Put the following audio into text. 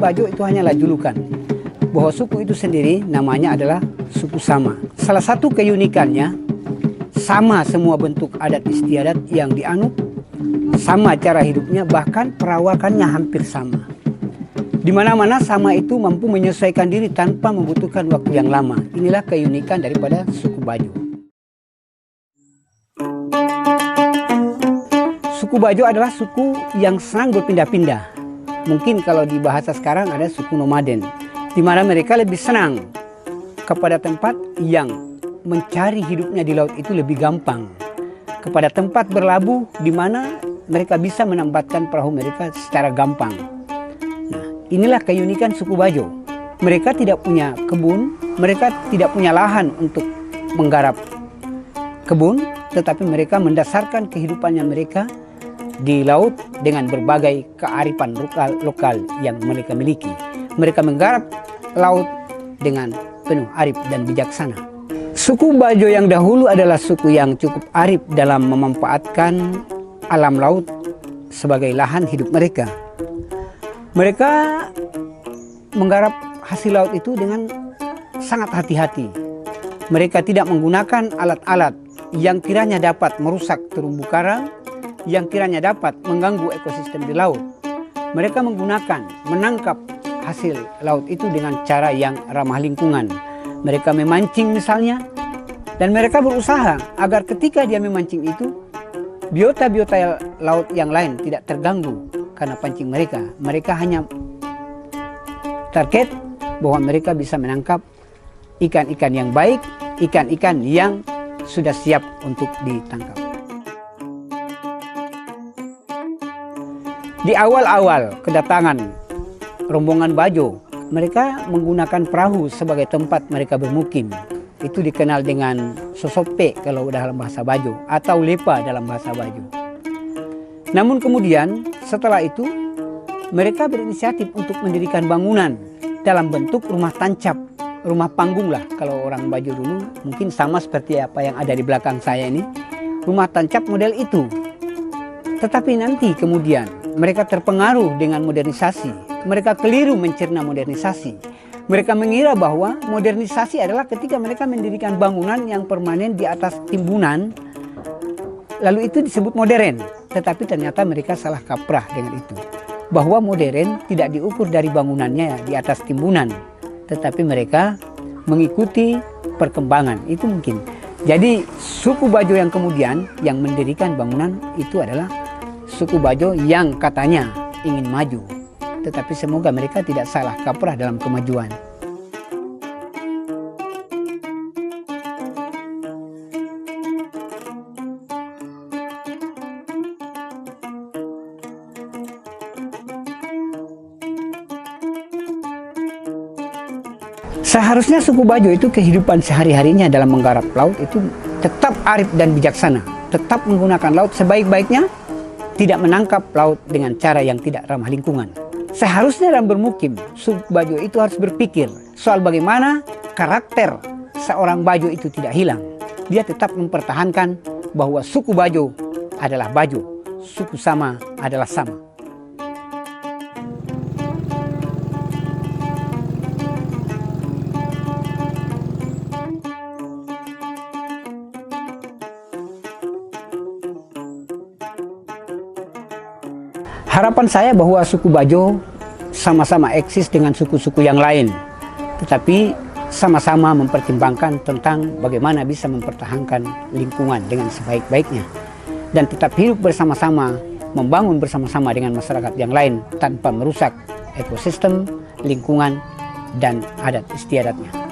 Bajo itu hanyalah julukan. Bahwa suku itu sendiri namanya adalah suku Sama. Salah satu keunikannya, sama semua bentuk adat istiadat yang dianut, sama cara hidupnya, bahkan perawakannya hampir sama. Di mana-mana Sama itu mampu menyesuaikan diri tanpa membutuhkan waktu yang lama. Inilah keunikan daripada suku Bajo. Suku Bajo adalah suku yang senang berpindah-pindah. Mungkin kalau di bahasa sekarang ada suku nomaden, di mana mereka lebih senang kepada tempat yang mencari hidupnya di laut itu lebih gampang, kepada tempat berlabuh di mana mereka bisa menempatkan perahu mereka secara gampang. Nah, inilah keunikan suku Bajo. Mereka tidak punya kebun, mereka tidak punya lahan untuk menggarap kebun, tetapi mereka mendasarkan kehidupannya mereka di laut dengan berbagai kearifan lokal yang mereka miliki. Mereka menggarap laut dengan penuh arif dan bijaksana. Suku Bajo yang dahulu adalah suku yang cukup arif dalam memanfaatkan alam laut sebagai lahan hidup mereka. Mereka menggarap hasil laut itu dengan sangat hati-hati. Mereka tidak menggunakan alat-alat yang kiranya dapat merusak terumbu karang, yang kiranya dapat mengganggu ekosistem di laut. Mereka menangkap hasil laut itu dengan cara yang ramah lingkungan. Mereka memancing misalnya, dan mereka berusaha agar ketika dia memancing itu, biota-biota laut yang lain tidak terganggu karena pancing mereka. Mereka hanya target bahwa mereka bisa menangkap ikan-ikan yang baik, ikan-ikan yang sudah siap untuk ditangkap. Di awal-awal kedatangan rombongan Bajo, mereka menggunakan perahu sebagai tempat mereka bermukim. Itu dikenal dengan sosope kalau dalam bahasa Bajo, atau lepa dalam bahasa Bajo. Namun kemudian setelah itu mereka berinisiatif untuk mendirikan bangunan dalam bentuk rumah tancap, rumah panggung lah kalau orang Bajo dulu, mungkin sama seperti apa yang ada di belakang saya ini, rumah tancap model itu. Tetapi nanti kemudian mereka terpengaruh dengan modernisasi. Mereka keliru mencerna modernisasi. Mereka mengira bahwa modernisasi adalah ketika mereka mendirikan bangunan yang permanen di atas timbunan, lalu itu disebut modern. Tetapi ternyata mereka salah kaprah dengan itu. Bahwa modern tidak diukur dari bangunannya di atas timbunan, tetapi mereka mengikuti perkembangan. Itu mungkin. Jadi suku Bajo yang kemudian yang mendirikan bangunan itu adalah suku Bajo yang katanya ingin maju. Tetapi semoga mereka tidak salah kaprah dalam kemajuan. Seharusnya suku Bajo itu kehidupan sehari-harinya dalam menggarap laut itu tetap arif dan bijaksana. Tetap menggunakan laut sebaik-baiknya, tidak menangkap laut dengan cara yang tidak ramah lingkungan. Seharusnya dalam bermukim, suku Bajo itu harus berpikir soal bagaimana karakter seorang Bajo itu tidak hilang. Dia tetap mempertahankan bahwa suku Bajo adalah Bajo, suku Sama adalah Sama. Harapan saya bahwa suku Bajo sama-sama eksis dengan suku-suku yang lain, tetapi sama-sama mempertimbangkan tentang bagaimana bisa mempertahankan lingkungan dengan sebaik-baiknya, dan tetap hidup bersama-sama, membangun bersama-sama dengan masyarakat yang lain tanpa merusak ekosistem, lingkungan, dan adat istiadatnya.